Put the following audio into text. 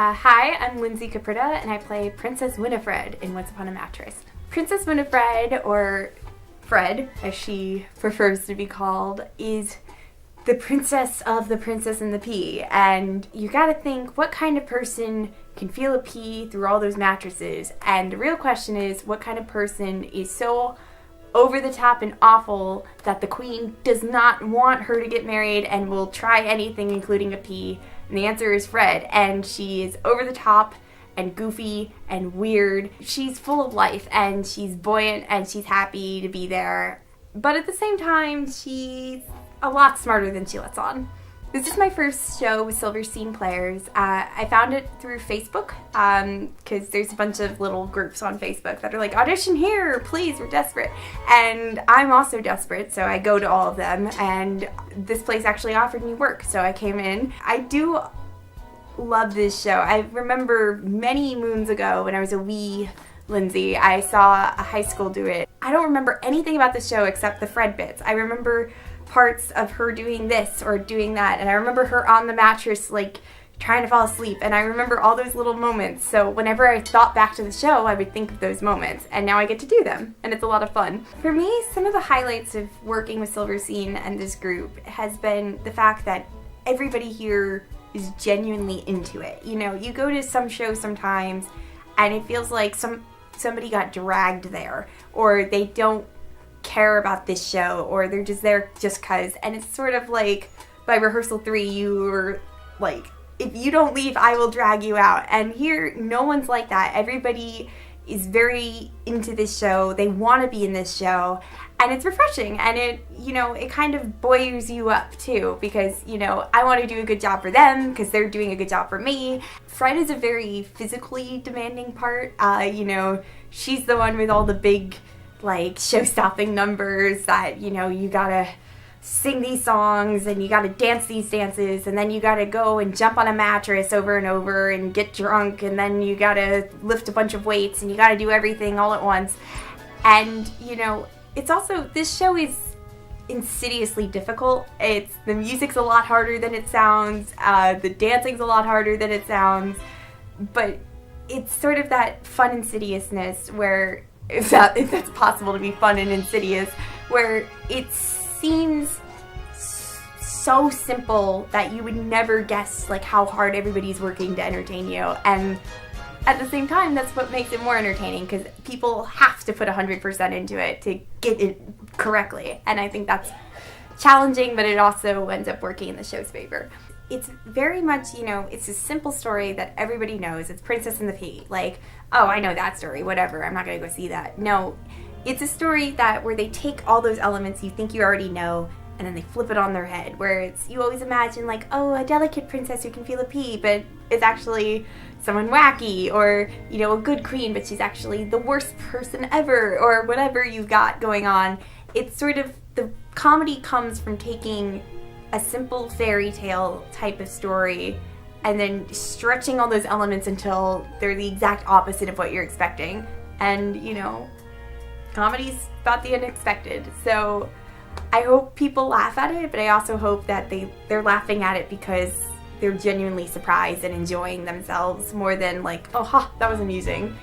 Hi, I'm Lindsey Capritta, and I play Princess Winnifred in Upon A Mattress. Princess Winnifred, or Fred, as she prefers to be called, is the princess of The Princess and the Pea. And you gotta think, what kind of person can feel a pea through all those mattresses? And the real question is, what kind of person is so over the top and awful that the queen does not want her to get married and will try anything, including a pea? And the answer is Fred, and she is over the top and goofy and weird. She's full of life, and she's buoyant, and she's happy to be there. But at the same time, she's a lot smarter than she lets on. This is my first show with Silverstein Players. I found it through Facebook, because there's a bunch of little groups on Facebook that are like, audition here, please, we're desperate. And I'm also desperate, so I go to all of them, and this place actually offered me work, so I came in. I do love this show. I remember many moons ago when I was a wee Lindsey, I saw a high school do it. I don't remember anything about the show except the Fred bits. I remember parts of her doing this or doing that, and I remember her on the mattress like trying to fall asleep, and I remember all those little moments. So whenever I thought back to the show, I would think of those moments, and now I get to do them, and it's a lot of fun. For me, some of the highlights of working with Silverstein and this group has been the fact that everybody here is genuinely into it. You know, you go to some shows sometimes and it feels like somebody got dragged there, or they don't care about this show, or they're just there just cause. And it's sort of like by rehearsal 3 you were like, if you don't leave, I will drag you out. And here no one's like that. Everybody is very into this show. They want to be in this show, and it's refreshing, and it kind of buoys you up too, because I want to do a good job for them because they're doing a good job for me. Fred is a very physically demanding part. She's the one with all the big like show-stopping numbers that you gotta sing these songs and you gotta dance these dances, and then you gotta go and jump on a mattress over and over and get drunk, and then you gotta lift a bunch of weights, and you gotta do everything all at once. And it's also, this show is insidiously difficult. The music's a lot harder than it sounds, the dancing's a lot harder than it sounds, but it's sort of that fun insidiousness where, if that's possible to be fun and insidious, where it seems so simple that you would never guess like how hard everybody's working to entertain you. And at the same time, that's what makes it more entertaining, because people have to put 100% into it to get it correctly. And I think that's challenging, but it also ends up working in the show's favor. It's very much, it's a simple story that everybody knows. It's Princess and the Pea. Like, oh, I know that story, whatever, I'm not gonna go see that. No, it's a story where they take all those elements you think you already know, and then they flip it on their head, where you always imagine like, oh, a delicate princess who can feel a pea, but it's actually someone wacky, or a good queen, but she's actually the worst person ever, or whatever you've got going on. It's sort of, the comedy comes from taking a simple fairy tale type of story and then stretching all those elements until they're the exact opposite of what you're expecting. And comedy's about the unexpected, so I hope people laugh at it, but I also hope that they're laughing at it because they're genuinely surprised and enjoying themselves more than like, oh ha, that was amusing.